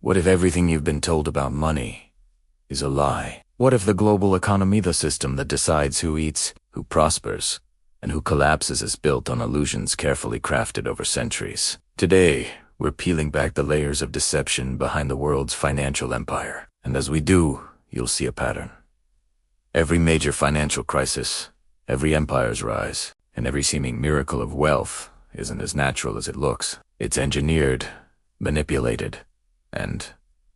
What if everything you've been told about money is a lie? What if the global economy, the system that decides who eats, who prospers, and who collapses, is built on illusions carefully crafted over centuries? Today, we're peeling back the layers of deception behind the world's financial empire. And as we do, you'll see a pattern. Every major financial crisis, every empire's rise, and every seeming miracle of wealth isn't as natural as it looks. It's engineered, manipulated, and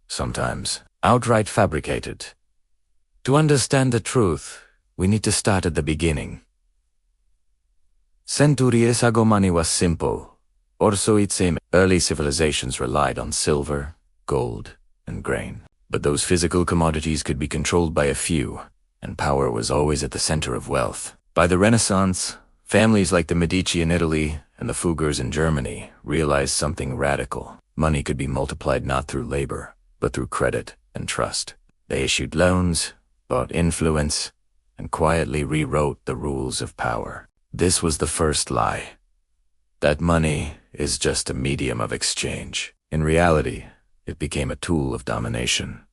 sometimes outright fabricated. To understand the truth, we need to start at the beginning. Centuries ago, money was simple, or so it seemed. Early civilizations relied on silver, gold, and grain. But those physical commodities could be controlled by a few, and power was always at the center of wealth. By the Renaissance, families like the Medici in Italy and the Fuggers in Germany realized something radical. Money could be multiplied not through labor, but through credit and trust. They issued loans, bought influence, and quietly rewrote the rules of power. This was the first lie. That money is just a medium of exchange. In reality, it became a tool of domination.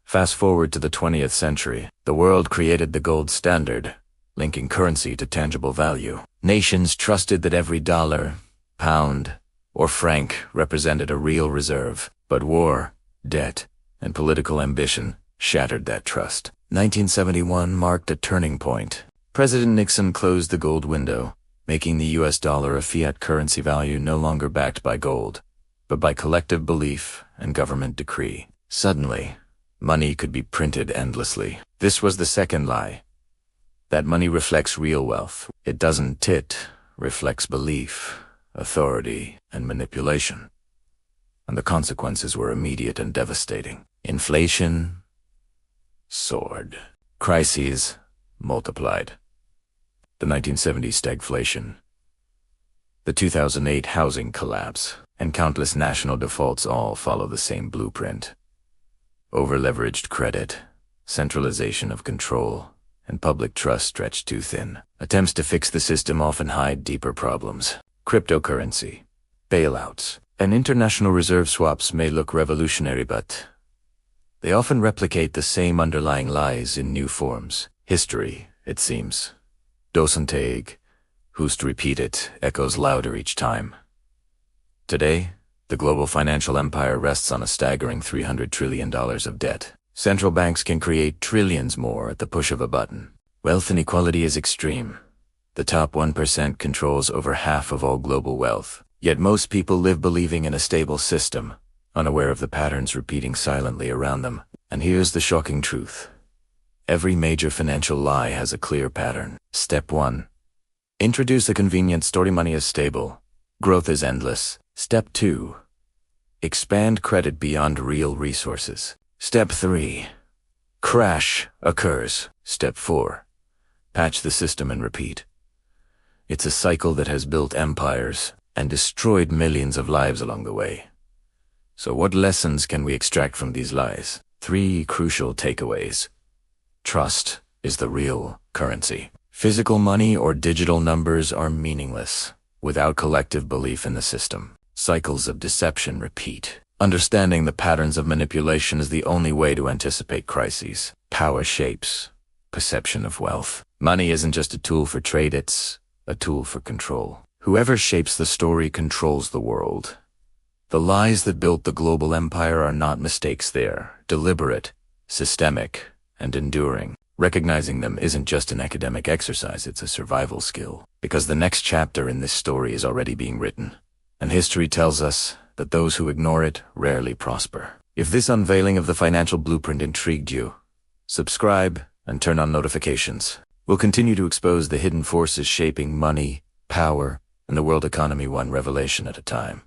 Fast forward to the 20th century, the world created the gold standard, linking currency to tangible value. Nations trusted that every dollar, pound, or franc represented a real reserve, but war, debt, and political ambition shattered that trust. 1971 marked a turning point. President Nixon closed the gold window, making the US dollar a fiat currency value no longer backed by gold, but by collective belief and government decree. Suddenly, money could be printed endlessly. This was the second lie. That money reflects real wealth. It doesn't. It reflects belief, authority, and manipulation. And the consequences were immediate and devastating. Inflation soared. Crises multiplied. The 1970s stagflation, the 2008 housing collapse, and countless national defaults all follow the same blueprint. Over-leveraged credit, centralization of control, and public trust stretched too thin. Attempts to fix the system often hide deeper problems. Cryptocurrency, bailouts, and international reserve swaps may look revolutionary, but they often replicate the same underlying lies in new forms. History, it seems, doesn't take who's to repeat it, echoes louder each time. Today, the global financial empire rests on a staggering $300 trillion of debt. Central banks can create trillions more at the push of a button. Wealth inequality is extreme. The top 1% controls over half of all global wealth. Yet most people live believing in a stable system, unaware of the patterns repeating silently around them. And here's the shocking truth. Every major financial lie has a clear pattern. Step 1. Introduce a convenient story: money is stable. Growth is endless. Step 2. Expand credit beyond real resources. Step 3. Crash occurs. Step 4. Patch the system and repeat. It's a cycle that has built empires and destroyed millions of lives along the way. So what lessons can we extract from these lies? 3 crucial takeaways. Trust is the real currency. Physical money or digital numbers are meaningless without collective belief in the system. Cycles of deception repeat. Understanding the patterns of manipulation is the only way to anticipate crises. Power shapes perception of wealth. Money isn't just a tool for trade, it's a tool for control. Whoever shapes the story controls the world. The lies that built the global empire are not mistakes, they're deliberate, systemic, and enduring. Recognizing them isn't just an academic exercise, it's a survival skill. Because the next chapter in this story is already being written. And history tells us that those who ignore it rarely prosper. If this unveiling of the financial blueprint intrigued you, subscribe and turn on notifications. We'll continue to expose the hidden forces shaping money, power, and the world economy one revelation at a time.